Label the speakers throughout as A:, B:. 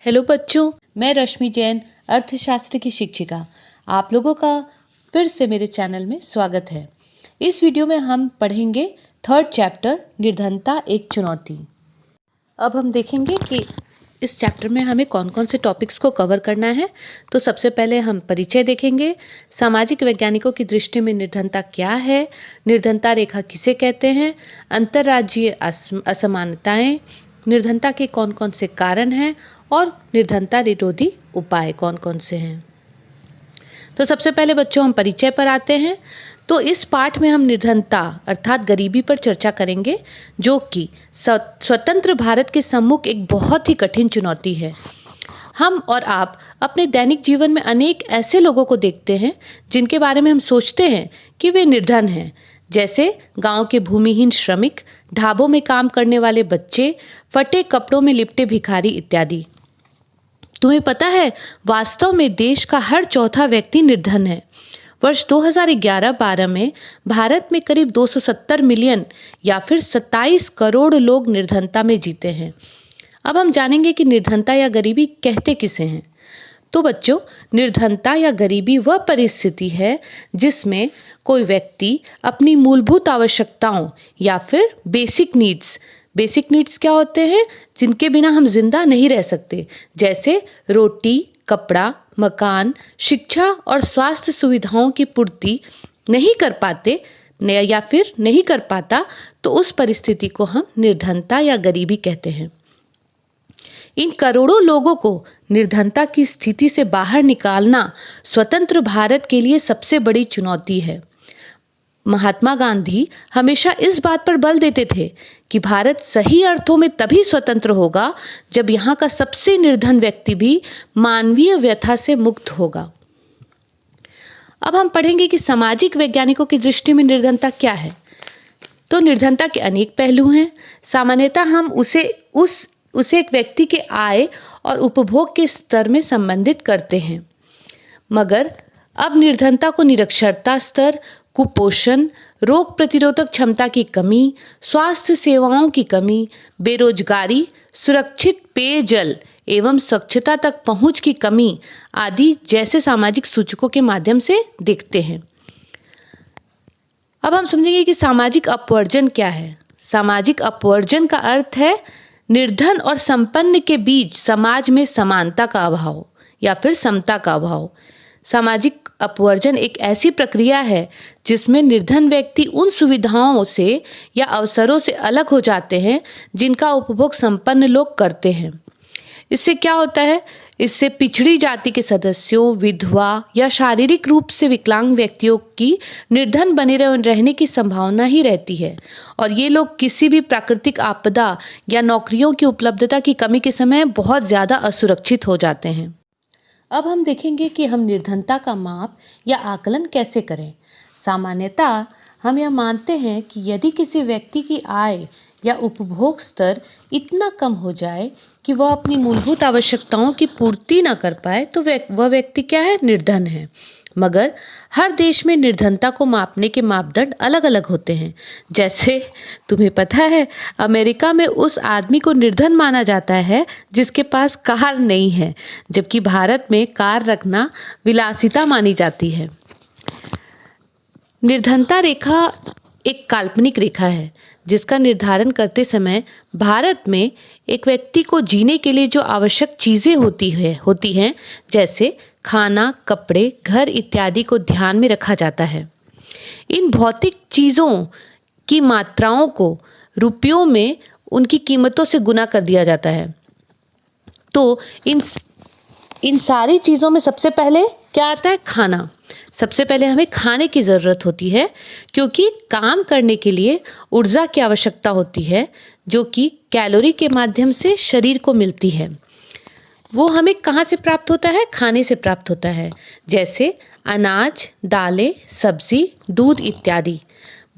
A: Hello बच्चों, मैं रश्मि जैन, अर्थशास्त्र की शिक्षिका। आप लोगों का फिर से मेरे चैनल में स्वागत है। इस वीडियो में हम पढ़ेंगे थर्ड चैप्टर, निर्धनता एक चुनौती। अब हम देखेंगे कि इस चैप्टर में हमें कौन कौन से टॉपिक्स को कवर करना है। तो सबसे पहले हम परिचय देखेंगे, सामाजिक वैज्ञानिकों की दृष्टि में निर्धनता क्या है, निर्धनता रेखा किसे कहते हैं, अंतर्राज्यीय असमानताएं, निर्धनता के कौन कौन से कारण हैं और निर्धनता निरोधी उपाय कौन कौन से हैं। तो सबसे पहले बच्चों हम परिचय पर आते हैं। तो इस पाठ में हम निर्धनता अर्थात गरीबी पर चर्चा करेंगे, जो कि स्वतंत्र भारत के सम्मुख एक बहुत ही कठिन चुनौती है। हम और आप अपने दैनिक जीवन में अनेक ऐसे लोगों को देखते हैं जिनके बारे में हम सोचते हैं कि वे निर्धन हैं, जैसे गांव के भूमिहीन श्रमिक, ढाबों में काम करने वाले बच्चे, फटे कपड़ों में लिपटे भिखारी इत्यादि। तुम्हें पता है, वास्तव में देश का हर चौथा व्यक्ति निर्धन है। वर्ष 2011-12 में भारत में करीब 270 मिलियन या फिर 27 करोड़ लोग निर्धनता में जीते हैं। अब हम जानेंगे कि निर्धनता या गरीबी कहते किसे हैं। तो बच्चों, निर्धनता या गरीबी वह परिस्थिति है जिसमें कोई व्यक्ति अपनी मूलभूत आवश्यकताओं या फिर बेसिक नीड्स क्या होते हैं, जिनके बिना हम जिंदा नहीं रह सकते, जैसे रोटी, कपड़ा, मकान, शिक्षा और स्वास्थ्य सुविधाओं की पूर्ति नहीं कर पाते या फिर नहीं कर पाता, तो उस परिस्थिति को हम निर्धनता या गरीबी कहते हैं। इन करोड़ों लोगों को निर्धनता की स्थिति से बाहर निकालना स्वतंत्र भारत के लिए सबसे बड़ी चुनौती है। महात्मा गांधी हमेशा इस बात पर बल देते थे कि भारत सही अर्थों में तभी स्वतंत्र होगा जब यहाँ का सबसे निर्धन व्यक्ति भी मानवीय व्यथा से मुक्त होगा। अब हम पढ़ेंगे कि सामाजिक वैज्ञानिकों की दृष्टि में निर्धनता क्या है। तो निर्धनता के अनेक पहलू हैं। सामान्यतः हम उसे एक व्यक्ति के आय और उपभोग के स्तर में संबंधित करते हैं, मगर अब निर्धनता को निरक्षरता स्तर, कुपोषण, रोग प्रतिरोधक क्षमता की कमी, स्वास्थ्य सेवाओं की कमी, बेरोजगारी, सुरक्षित पेयजल एवं स्वच्छता तक पहुंच की कमी आदि जैसे सामाजिक सूचकों के माध्यम से देखते हैं। अब हम समझेंगे कि सामाजिक अपवर्जन क्या है। सामाजिक अपवर्जन का अर्थ है निर्धन और संपन्न के बीच समाज में समानता का अभाव या फिर समता का अभाव। सामाजिक अपवर्जन एक ऐसी प्रक्रिया है जिसमें निर्धन व्यक्ति उन सुविधाओं से या अवसरों से अलग हो जाते हैं जिनका उपभोग संपन्न लोग करते हैं। इससे क्या होता है, इससे पिछड़ी जाति के सदस्यों, विधवा या शारीरिक रूप से विकलांग व्यक्तियों की निर्धन बने रहने की संभावना ही रहती है, और ये लोग किसी भी प्राकृतिक आपदा या नौकरियों की उपलब्धता की कमी के समय बहुत ज़्यादा असुरक्षित हो जाते हैं। अब हम देखेंगे कि हम निर्धनता का माप या आकलन कैसे करें। सामान्यतः हम यह मानते हैं कि यदि किसी व्यक्ति की आय या उपभोग स्तर इतना कम हो जाए कि वह अपनी मूलभूत आवश्यकताओं की पूर्ति न कर पाए, तो वह व्यक्ति क्या है, निर्धन है। मगर हर देश में निर्धनता को मापने के मापदंड अलग अलग होते हैं। जैसे तुम्हें पता है, अमेरिका में उस आदमी को निर्धन माना जाता है जिसके पास कार नहीं है, जबकि भारत में कार रखना विलासिता मानी जाती है। निर्धनता रेखा एक काल्पनिक रेखा है जिसका निर्धारण करते समय भारत में एक व्यक्ति को जीने के लिए जो आवश्यक चीज़ें होती हैं, जैसे खाना, कपड़े, घर इत्यादि को ध्यान में रखा जाता है। इन भौतिक चीज़ों की मात्राओं को रुपयों में उनकी कीमतों से गुना कर दिया जाता है। तो इन सारी चीज़ों में सबसे पहले क्या आता है, खाना। सबसे पहले हमें खाने की ज़रूरत होती है, क्योंकि काम करने के लिए ऊर्जा की आवश्यकता होती है, जो कि कैलोरी के माध्यम से शरीर को मिलती है। वो हमें कहाँ से प्राप्त होता है, खाने से प्राप्त होता है, जैसे अनाज, दालें, सब्जी, दूध इत्यादि।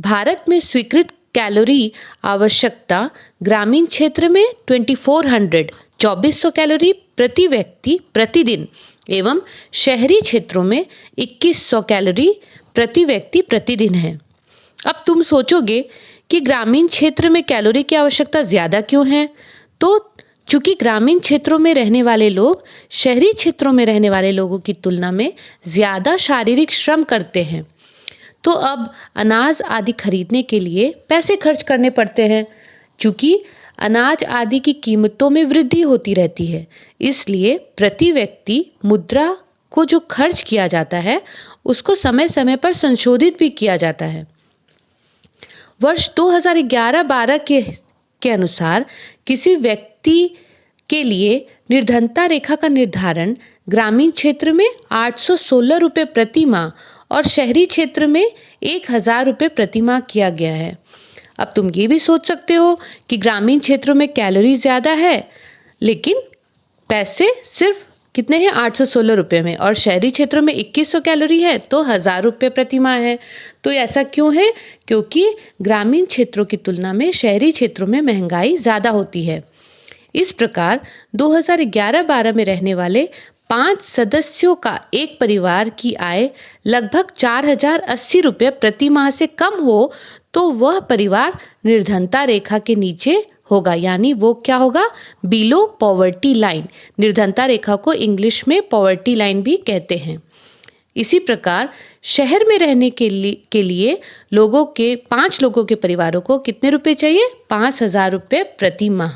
A: भारत में स्वीकृत कैलोरी आवश्यकता ग्रामीण क्षेत्र में 2400 कैलोरी प्रति व्यक्ति प्रतिदिन एवं शहरी क्षेत्रों में 2100 कैलोरी प्रति व्यक्ति प्रतिदिन है। अब तुम सोचोगे कि ग्रामीण क्षेत्र में कैलोरी की आवश्यकता ज़्यादा क्यों है, तो चूंकि ग्रामीण क्षेत्रों में रहने वाले लोग शहरी क्षेत्रों में रहने वाले लोगों की तुलना में ज़्यादा शारीरिक श्रम करते हैं, तो अब अनाज आदि खरीदने के लिए पैसे खर्च करने पड़ते हैं। चूंकि अनाज आदि की कीमतों में वृद्धि होती रहती है, इसलिए प्रति व्यक्ति मुद्रा को जो खर्च किया जाता है उसको समय समय पर संशोधित भी किया जाता है। वर्ष 2011-12 के अनुसार किसी व्यक्ति के लिए निर्धनता रेखा का निर्धारण ग्रामीण क्षेत्र में 816 रुपये प्रति माह और शहरी क्षेत्र में 1000 रुपये प्रति माह किया गया है। अब तुम ये भी सोच सकते हो कि ग्रामीण क्षेत्रों में कैलोरी ज़्यादा है, लेकिन पैसे सिर्फ कितने हैं, 816 रुपये में, और शहरी क्षेत्रों में 2100 कैलोरी है तो 1000 रुपये प्रति माह है। तो ऐसा क्यों है? क्योंकि ग्रामीण क्षेत्रों की तुलना में शहरी क्षेत्रों में महंगाई ज़्यादा होती है। इस प्रकार 2011-12 में रहने वाले 5 सदस्यों का एक परिवार की आय लगभग 4080 रुपये प्रति माह से कम हो तो वह परिवार निर्धनता रेखा के नीचे होगा, यानी वो क्या होगा, बिलो पॉवर्टी लाइन। निर्धनता रेखा को इंग्लिश में पॉवर्टी लाइन भी कहते हैं। इसी प्रकार शहर में रहने के लिए लोगों के 5 लोगों के परिवारों को कितने रुपए चाहिए, 5000 रुपये प्रति माह।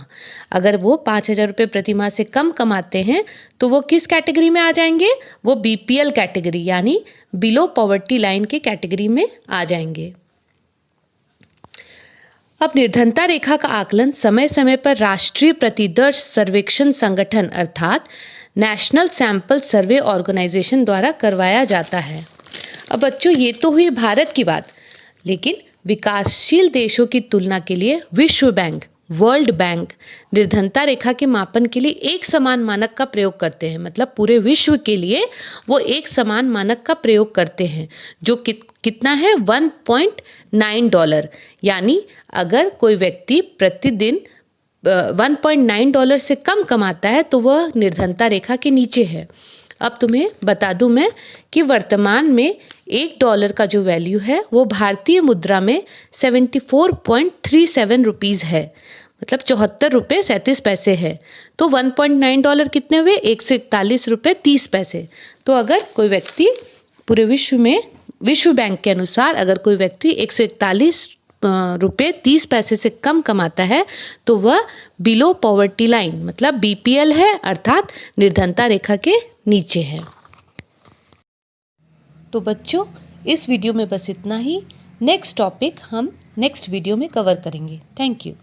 A: अगर वो 5000 रुपये प्रति माह से कम कमाते हैं तो वो किस कैटेगरी में आ जाएंगे, वो बीपीएल कैटेगरी यानी बिलो पॉवर्टी लाइन के कैटेगरी में आ जाएंगे। अब निर्धनता रेखा का आकलन समय समय पर राष्ट्रीय प्रतिदर्श सर्वेक्षण संगठन अर्थात नेशनल सैंपल सर्वे ऑर्गेनाइजेशन द्वारा करवाया जाता है। अब बच्चों, ये तो हुई भारत की बात, लेकिन विकासशील देशों की तुलना के लिए विश्व बैंक, वर्ल्ड बैंक निर्धनता रेखा के मापन के लिए एक समान मानक का प्रयोग करते हैं। मतलब पूरे विश्व के लिए वो एक समान मानक का प्रयोग करते हैं, जो कितना है, $1.9। यानी अगर कोई व्यक्ति प्रतिदिन $1.9 से कम कमाता है तो वह निर्धनता रेखा के नीचे है। अब तुम्हें बता दूं मैं कि वर्तमान में $1 का जो वैल्यू है वो भारतीय मुद्रा में 74.37 रुपीज़ है, मतलब 74 रुपये 37 पैसे है। तो $1.9 कितने हुए, 141 रुपये 30 पैसे। तो अगर कोई व्यक्ति पूरे विश्व में विश्व बैंक के अनुसार अगर कोई व्यक्ति 141 रुपये 30 पैसे से कम कमाता है तो वह बिलो पॉवर्टी लाइन मतलब बीपीएल है, अर्थात निर्धनता रेखा के नीचे है। तो बच्चों, इस वीडियो में बस इतना ही। नेक्स्ट टॉपिक हम नेक्स्ट वीडियो में कवर करेंगे। Thank you.